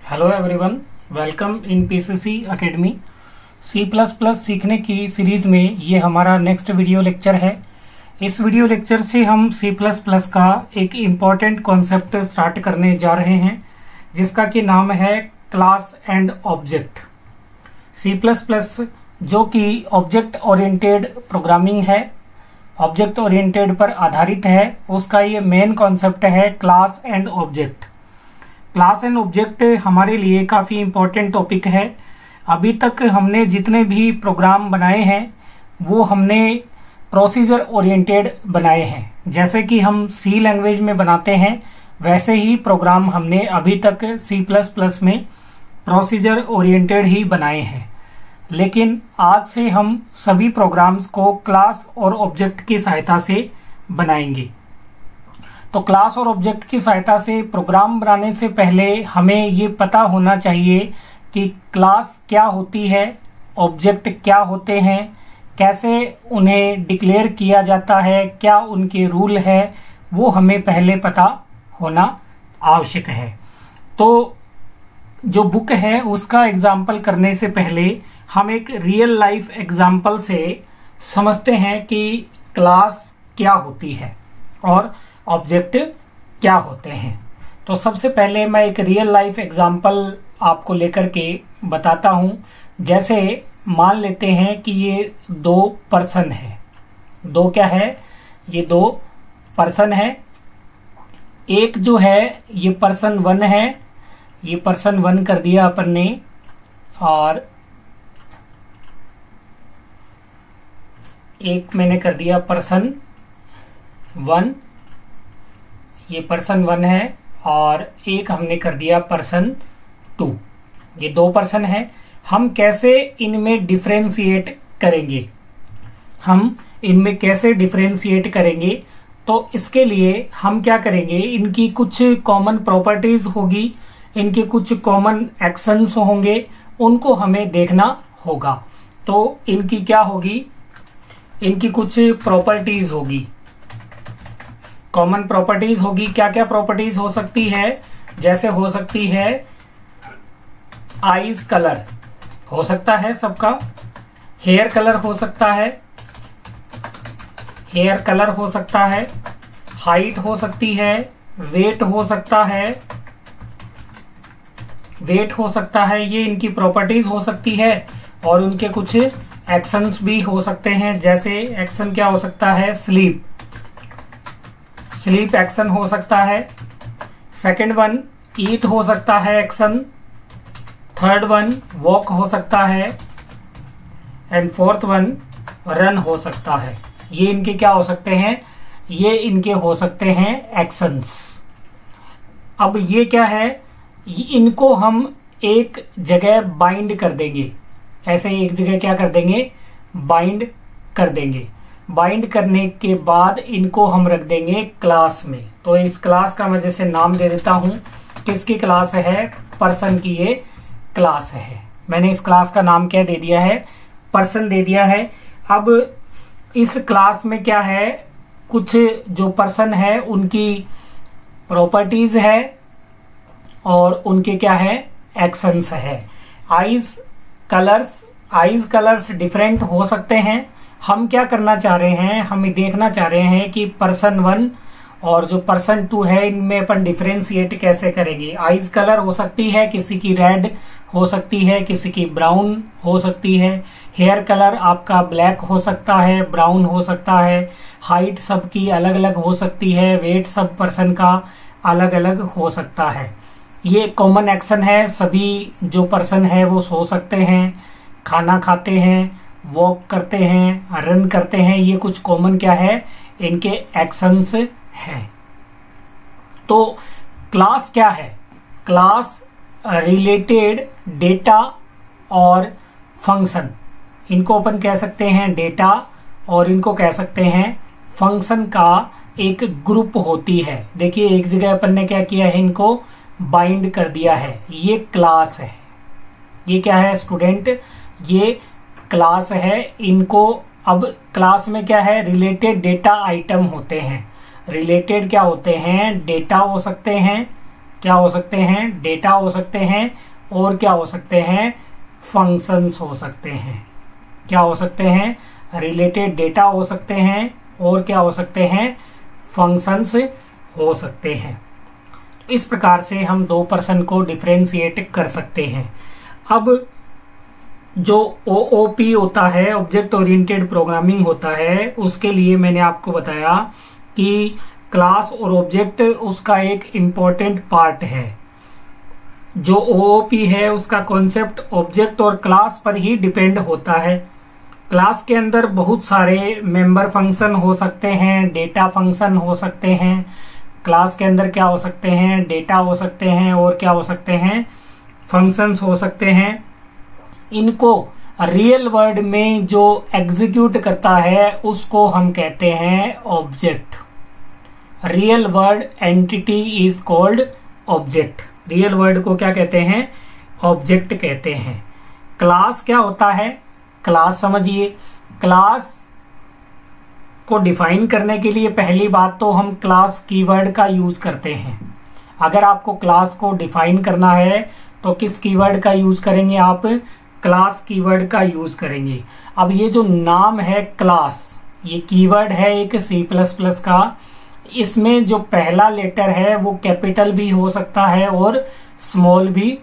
Hello everyone, welcome in PCC academy. C plus plus सीखने की series में ये हमारा नेक्स्ट वीडियो लेक्चर है। इस वीडियो लेक्चर से हम सी प्लस प्लस का एक इम्पॉर्टेंट कॉन्सेप्ट स्टार्ट करने जा रहे हैं, जिसका कि नाम है class and object. C plus plus जो कि ऑब्जेक्ट ओरिएंटेड प्रोग्रामिंग है, ऑब्जेक्ट ओरिएंटेड पर आधारित है, उसका ये मेन कॉन्सेप्ट है class and object. Class and object हमारे लिए काफ़ी इम्पोर्टेंट टॉपिक है। अभी तक हमने जितने भी प्रोग्राम बनाए हैं वो हमने प्रोसीजर ओरिएंटेड बनाए हैं। जैसे कि हम सी लैंग्वेज में बनाते हैं वैसे ही प्रोग्राम हमने अभी तक सी प्लस प्लस में प्रोसीजर ओरिएंटेड ही बनाए हैं। लेकिन आज से हम सभी प्रोग्राम्स को क्लास और ऑब्जेक्ट की सहायता से बनाएंगे। तो क्लास और ऑब्जेक्ट की सहायता से प्रोग्राम बनाने से पहले हमें ये पता होना चाहिए कि क्लास क्या होती है, ऑब्जेक्ट क्या होते हैं, कैसे उन्हें डिक्लेयर किया जाता है, क्या उनके रूल है, वो हमें पहले पता होना आवश्यक है। तो जो बुक है उसका एग्जाम्पल करने से पहले हम एक रियल लाइफ एग्जाम्पल से समझते हैं कि क्लास क्या होती है और ऑब्जेक्ट क्या होते हैं। तो सबसे पहले मैं एक रियल लाइफ एग्जांपल आपको लेकर के बताता हूं। जैसे मान लेते हैं कि ये दो पर्सन है। दो क्या है? ये दो पर्सन है। एक जो है ये पर्सन 1 है, ये पर्सन 1 कर दिया अपन ने, और एक मैंने कर दिया पर्सन 1, ये पर्सन 1 है, और एक हमने कर दिया पर्सन 2। ये दो पर्सन है। हम कैसे इनमें डिफरेंशिएट करेंगे? हम इनमें कैसे डिफरेंशिएट करेंगे? तो इसके लिए हम क्या करेंगे, इनकी कुछ कॉमन प्रॉपर्टीज होगी, इनके कुछ कॉमन एक्शंस होंगे, उनको हमें देखना होगा। तो इनकी क्या होगी? इनकी कुछ प्रॉपर्टीज होगी, कॉमन प्रॉपर्टीज होगी। क्या क्या प्रॉपर्टीज हो सकती है? जैसे हो सकती है आईज कलर हो सकता है सबका, हेयर कलर हो सकता है, हेयर कलर हो सकता है, हाइट हो सकती है, वेट हो सकता है, वेट हो सकता है। ये इनकी प्रॉपर्टीज हो सकती है। और उनके कुछ एक्शंस भी हो सकते हैं। जैसे एक्शन क्या हो सकता है? स्लीप, स्लीप एक्शन हो सकता है। सेकंड वन ईट हो सकता है एक्शन। थर्ड वन वॉक हो सकता है। एंड फोर्थ वन रन हो सकता है। ये इनके क्या हो सकते हैं? ये इनके हो सकते हैं एक्शंस। अब ये क्या है? इनको हम एक जगह बाइंड कर देंगे। ऐसे एक जगह क्या कर देंगे? बाइंड कर देंगे। बाइंड करने के बाद इनको हम रख देंगे क्लास में। तो इस क्लास का मैं जैसे नाम दे देता हूं। किसकी क्लास है? पर्सन की ये क्लास है। मैंने इस क्लास का नाम क्या दे दिया है? पर्सन दे दिया है। अब इस क्लास में क्या है? कुछ जो पर्सन है उनकी प्रॉपर्टीज है और उनके क्या है? एक्शंस है। आईज कलर्स डिफरेंट हो सकते हैं। हम क्या करना चाह रहे हैं? हम देखना चाह रहे हैं कि पर्सन 1 और जो पर्सन 2 है इनमें अपन डिफरेंशिएट कैसे करेंगे। आईज कलर हो सकती है, किसी की रेड हो सकती है, किसी की ब्राउन हो सकती है। हेयर कलर आपका ब्लैक हो सकता है, ब्राउन हो सकता है। हाइट सबकी अलग अलग हो सकती है। वेट सब पर्सन का अलग अलग हो सकता है। ये कॉमन एक्शन है। सभी जो पर्सन है वो सो सकते हैं, खाना खाते हैं, वॉक करते हैं, रन करते हैं। ये कुछ कॉमन क्या है? इनके एक्शंस हैं। तो क्लास क्या है? क्लास रिलेटेड डेटा और फंक्शन, इनको अपन कह सकते हैं डेटा और इनको कह सकते हैं फंक्शन का एक ग्रुप होती है। देखिए एक जगह अपन ने क्या किया है? इनको बाइंड कर दिया है। ये क्लास है। ये क्या है स्टूडेंट? ये क्लास है। इनको अब क्लास में क्या है? रिलेटेड डेटा आइटम होते हैं। रिलेटेड क्या होते हैं? डेटा हो सकते हैं, क्या हो सकते हैं, डेटा हो सकते हैं, और क्या हो सकते हैं, फंक्शंस हो सकते हैं। क्या हो सकते हैं, रिलेटेड डेटा हो सकते हैं, और क्या हो सकते हैं, फंक्शंस हो सकते हैं। इस प्रकार से हम 2% को डिफरेंशिएट कर सकते हैं। अब जो OOP होता है, ऑब्जेक्ट ओरिएंटेड प्रोग्रामिंग होता है, उसके लिए मैंने आपको बताया कि क्लास और ऑब्जेक्ट उसका एक इम्पोर्टेंट पार्ट है। जो OOP है उसका कॉन्सेप्ट ऑब्जेक्ट और क्लास पर ही डिपेंड होता है। क्लास के अंदर बहुत सारे मेंबर फंक्शन हो सकते हैं, डेटा फंक्शन हो सकते हैं। क्लास के अंदर क्या हो सकते हैं, डेटा हो सकते हैं, और क्या हो सकते हैं, फंक्शंस हो सकते हैं। इनको रियल वर्ल्ड में जो एग्जीक्यूट करता है उसको हम कहते हैं object. Real world entity is called object. Real world को क्या कहते हैं, ऑब्जेक्ट कहते हैं। क्लास क्या होता है, क्लास समझिए। क्लास को डिफाइन करने के लिए पहली बात तो हम क्लास कीवर्ड का यूज करते हैं। अगर आपको क्लास को डिफाइन करना है तो किस कीवर्ड का यूज करेंगे आप, क्लास कीवर्ड का यूज करेंगे। अब ये जो नाम है क्लास, ये कीवर्ड है एक C++ का। इसमें जो पहला लेटर है वो कैपिटल भी हो सकता है और स्मॉल भी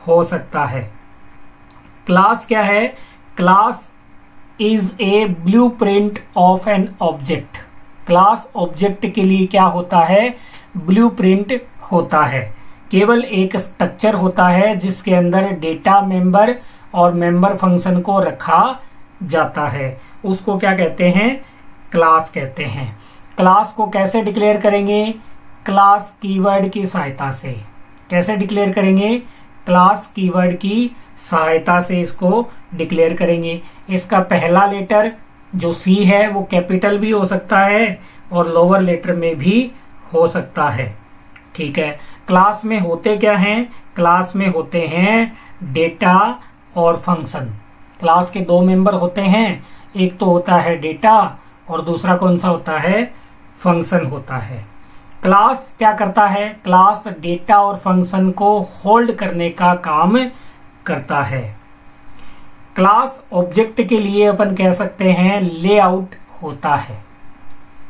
हो सकता है। क्लास क्या है, class is a blueprint of an object. Class object के लिए क्या होता है, ब्लूप्रिंट होता है। केवल एक स्ट्रक्चर होता है जिसके अंदर डेटा, मेंबर और मेंबर फंक्शन को रखा जाता है, उसको क्या कहते हैं, क्लास कहते हैं। क्लास को कैसे डिक्लेयर करेंगे, क्लास कीवर्ड की सहायता से। कैसे डिक्लेयर करेंगे, क्लास कीवर्ड की सहायता से इसको डिक्लेयर करेंगे। इसका पहला लेटर जो C है वो कैपिटल भी हो सकता है और लोअर लेटर में भी हो सकता है। ठीक है, क्लास में होते क्या हैं, क्लास में होते हैं डेटा और फंक्शन। क्लास के दो मेंबर होते हैं, एक तो होता है डेटा और दूसरा कौन सा होता है, फंक्शन होता है। क्लास क्या करता है, क्लास डेटा और फंक्शन को होल्ड करने का काम करता है। क्लास ऑब्जेक्ट के लिए अपन कह सकते हैं लेआउट होता है।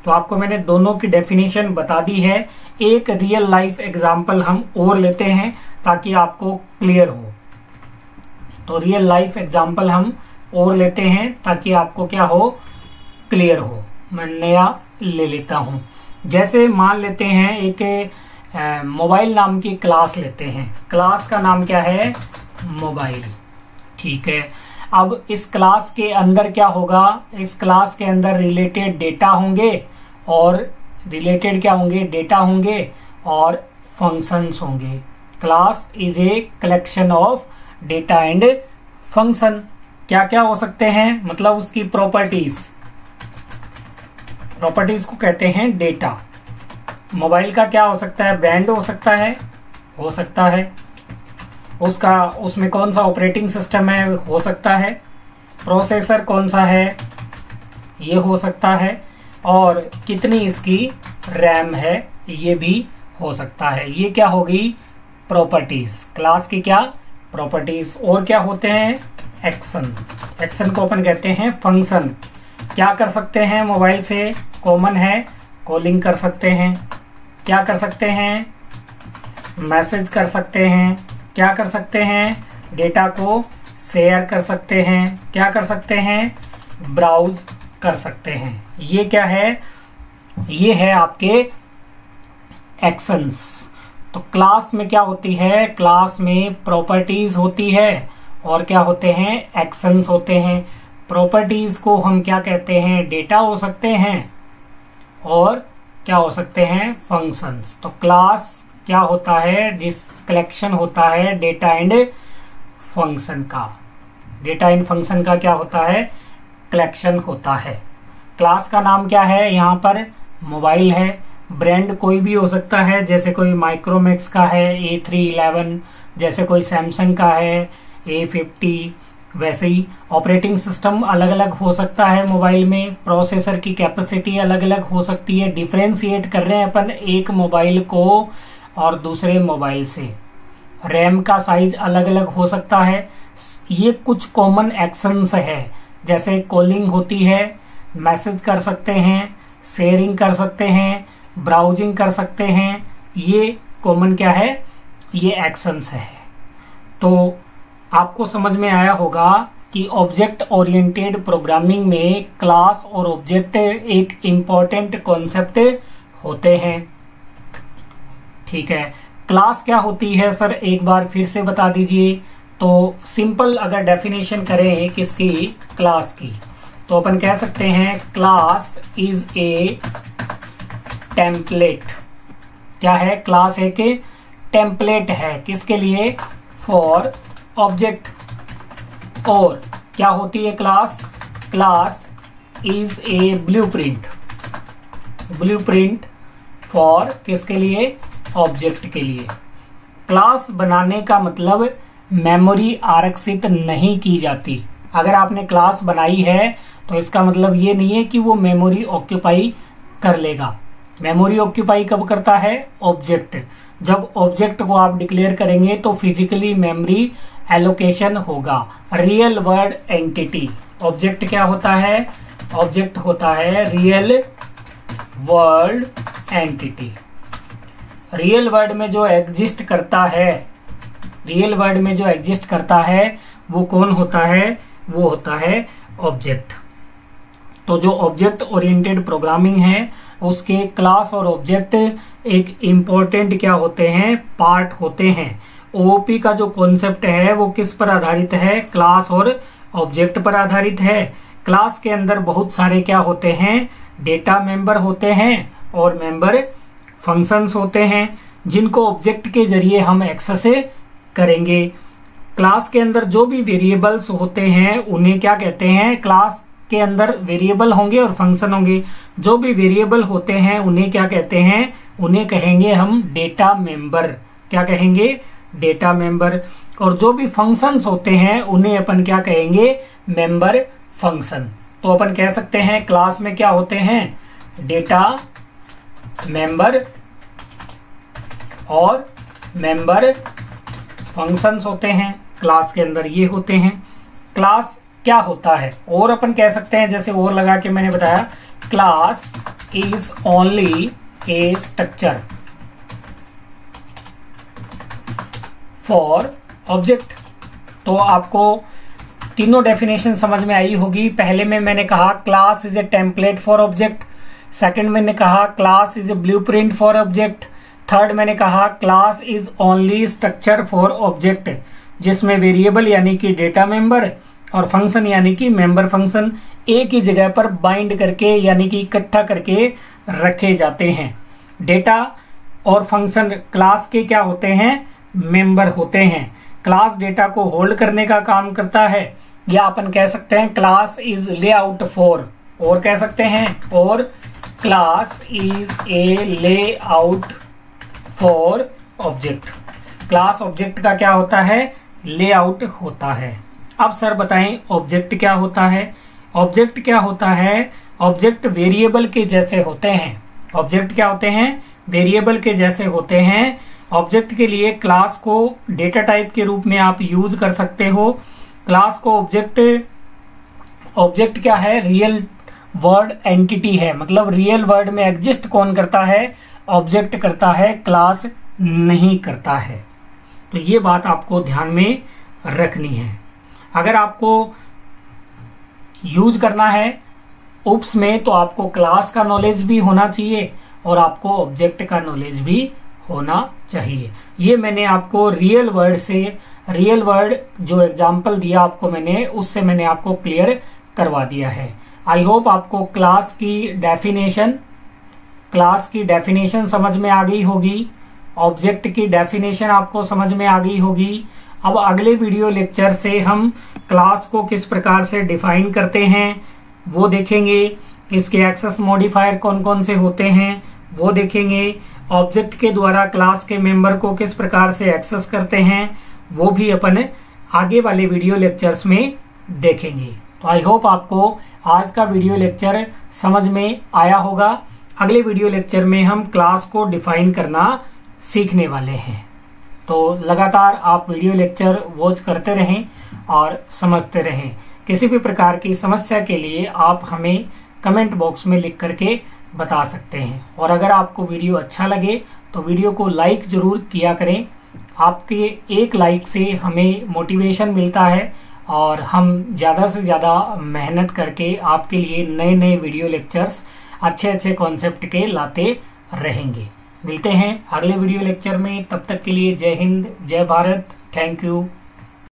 तो आपको मैंने दोनों की डेफिनेशन बता दी है। एक रियल लाइफ एग्जांपल हम और लेते हैं ताकि आपको क्लियर हो। तो रियल लाइफ एग्जांपल हम और लेते हैं ताकि आपको क्या हो, क्लियर हो। मैं नया ले लेता हूं। जैसे मान लेते हैं एक मोबाइल नाम की क्लास लेते हैं। क्लास का नाम क्या है, मोबाइल। ठीक है, अब इस क्लास के अंदर क्या होगा, इस क्लास के अंदर रिलेटेड डेटा होंगे और रिलेटेड क्या होंगे, डेटा होंगे और फंक्शंस होंगे। Class is a collection of data and function. क्या क्या हो सकते हैं, मतलब उसकी प्रॉपर्टीज को कहते हैं डेटा। मोबाइल का क्या हो सकता है, ब्रांड हो सकता है, उसमें कौन सा ऑपरेटिंग सिस्टम है, हो सकता है, प्रोसेसर कौन सा है, ये हो सकता है, और कितनी इसकी रैम है, ये भी हो सकता है। ये क्या होगी, प्रॉपर्टीज, क्लास की क्या प्रॉपर्टीज। और क्या होते हैं, एक्शन को अपन कहते हैं फंक्शन। क्या कर सकते हैं मोबाइल से, कॉमन है, कॉलिंग कर सकते हैं, क्या कर सकते हैं, मैसेज कर सकते हैं, क्या कर सकते हैं, डेटा को शेयर कर सकते हैं, क्या कर सकते हैं, ब्राउज कर सकते हैं। ये क्या है, ये है आपके एक्शंस। तो क्लास में क्या होती है, क्लास में प्रॉपर्टीज होती है और क्या होते हैं, एक्शंस होते हैं। प्रॉपर्टीज को हम क्या कहते हैं, डेटा हो सकते हैं और क्या हो सकते हैं, फंक्शंस। तो क्लास क्या होता है, जिस कलेक्शन होता है डेटा एंड फंक्शन का। डेटा एंड फंक्शन का क्या होता है, कलेक्शन होता है। क्लास का नाम क्या है, यहाँ पर मोबाइल है। ब्रांड कोई भी हो सकता है, जैसे कोई माइक्रोमैक्स का है A311, जैसे कोई सैमसंग का है A50। वैसे ही ऑपरेटिंग सिस्टम अलग अलग हो सकता है मोबाइल में, प्रोसेसर की कैपेसिटी अलग अलग हो सकती है। डिफरेंशिएट कर रहे हैं अपन एक मोबाइल को और दूसरे मोबाइल से। रैम का साइज अलग अलग हो सकता है। ये कुछ कॉमन एक्शंस है, जैसे कॉलिंग होती है, मैसेज कर सकते हैं, शेयरिंग कर सकते हैं, ब्राउजिंग कर सकते हैं। ये कॉमन क्या है, ये एक्शंस है। तो आपको समझ में आया होगा कि ऑब्जेक्ट ओरिएंटेड प्रोग्रामिंग में क्लास और ऑब्जेक्ट एक इम्पॉर्टेंट कॉन्सेप्ट होते हैं। ठीक है, क्लास क्या होती है सर, एक बार फिर से बता दीजिए। तो सिंपल अगर डेफिनेशन करें किसकी, क्लास की, तो अपन कह सकते हैं क्लास इज ए टेम्पलेट। क्या है, क्लास एक टेम्पलेट है, किसके लिए, फॉर ऑब्जेक्ट। और क्या होती है class, class is a blueprint, blueprint for किसके लिए, ऑब्जेक्ट के लिए। क्लास बनाने का मतलब मेमोरी आरक्षित नहीं की जाती। अगर आपने क्लास बनाई है तो इसका मतलब ये नहीं है कि वो मेमोरी ऑक्यूपाई कर लेगा। मेमोरी ऑक्यूपाई कब करता है, ऑब्जेक्ट। जब ऑब्जेक्ट को आप डिक्लेयर करेंगे तो फिजिकली मेमोरी एलोकेशन होगा। रियल वर्ड एंटिटी, ऑब्जेक्ट क्या होता है, ऑब्जेक्ट होता है real world entity. Real world में जो एग्जिस्ट करता है, रियल वर्ल्ड में जो एग्जिस्ट करता है वो कौन होता है, वो होता है ऑब्जेक्ट। तो जो ऑब्जेक्ट ओरिएंटेड प्रोग्रामिंग है उसके क्लास और ऑब्जेक्ट एक इम्पोर्टेंट क्या होते हैं, पार्ट होते हैं। ओओपी का जो कॉन्सेप्ट है वो किस पर आधारित है, क्लास और ऑब्जेक्ट पर आधारित है। क्लास के अंदर बहुत सारे क्या होते हैं, डेटा मेंबर होते हैं और मेंबर फंक्शंस होते हैं, जिनको ऑब्जेक्ट के जरिए हम एक्सेस करेंगे। क्लास के अंदर जो भी वेरिएबल्स होते हैं उन्हें क्या कहते हैं, क्लास के अंदर वेरिएबल होंगे और फंक्शन होंगे। जो भी वेरिएबल होते हैं उन्हें क्या कहते हैं, उन्हें कहेंगे हम डेटा मेंबर। क्या कहेंगे, डेटा मेंबर। और जो भी फंक्शंस होते हैं उन्हें अपन क्या कहेंगे, मेंबर फंक्शन। तो अपन कह सकते हैं क्लास में क्या होते हैं, डेटा मेंबर और मेंबर फंक्शंस होते हैं। क्लास के अंदर ये होते हैं। क्लास क्या होता है, और अपन कह सकते हैं, जैसे और लगा के मैंने बताया, class is only A structure for object. तो आपको तीनों डेफिनेशन समझ में आई होगी। पहले में मैंने कहा class is a template for object, second मैंने कहा class is a blueprint for object, third मैंने कहा class is only structure for object, जिसमें वेरिएबल यानी कि डेटा मेंबर और फंक्शन यानी कि मेंबर फंक्शन एक ही जगह पर बाइंड करके यानी कि इकट्ठा करके रखे जाते हैं। डेटा और फंक्शन क्लास के क्या होते हैं, मेंबर होते हैं। क्लास डेटा को होल्ड करने का काम करता है, या अपन कह सकते हैं क्लास इज लेआउट फॉर, और कह सकते हैं, और class is a layout for object. Class object का क्या होता है, लेआउट होता है। अब सर बताएं ऑब्जेक्ट क्या होता है। ऑब्जेक्ट क्या होता है, ऑब्जेक्ट वेरिएबल के जैसे होते हैं। ऑब्जेक्ट क्या होते हैं, वेरिएबल के जैसे होते हैं। ऑब्जेक्ट के लिए क्लास को डेटा टाइप के रूप में आप यूज कर सकते हो। क्लास को ऑब्जेक्ट क्या है, रियल वर्ड एंटिटी है, मतलब रियल वर्ड में एग्जिस्ट कौन करता है, ऑब्जेक्ट करता है, क्लास नहीं करता है। तो ये बात आपको ध्यान में रखनी है। अगर आपको यूज करना है उप्स में तो आपको क्लास का नॉलेज भी होना चाहिए और आपको ऑब्जेक्ट का नॉलेज भी होना चाहिए। ये मैंने आपको रियल वर्ड से, रियल वर्ड जो एग्जांपल दिया आपको मैंने, उससे मैंने आपको क्लियर करवा दिया है। आई होप आपको क्लास की डेफिनेशन समझ में आ गई होगी, ऑब्जेक्ट की डेफिनेशन आपको समझ में आ गई होगी। अब अगले वीडियो लेक्चर से हम क्लास को किस प्रकार से डिफाइन करते हैं वो देखेंगे। इसके एक्सेस मॉडिफायर कौन कौन से होते हैं वो देखेंगे। ऑब्जेक्ट के द्वारा क्लास के मेंबर को किस प्रकार से एक्सेस करते हैं वो भी अपन आगे वाले वीडियो लेक्चर्स में देखेंगे। तो आई होप आपको आज का वीडियो लेक्चर समझ में आया होगा। अगले वीडियो लेक्चर में हम क्लास को डिफाइन करना सीखने वाले हैं। तो लगातार आप वीडियो लेक्चर वॉच करते रहें और समझते रहें। किसी भी प्रकार की समस्या के लिए आप हमें कमेंट बॉक्स में लिख करके बता सकते हैं। और अगर आपको वीडियो अच्छा लगे तो वीडियो को लाइक जरूर किया करें। आपके एक लाइक से हमें मोटिवेशन मिलता है और हम ज़्यादा से ज़्यादा मेहनत करके आपके लिए नए नए वीडियो लेक्चर्स अच्छे अच्छे कॉन्सेप्ट के लाते रहेंगे। मिलते हैं अगले वीडियो लेक्चर में, तब तक के लिए जय हिंद, जय भारत, थैंक यू।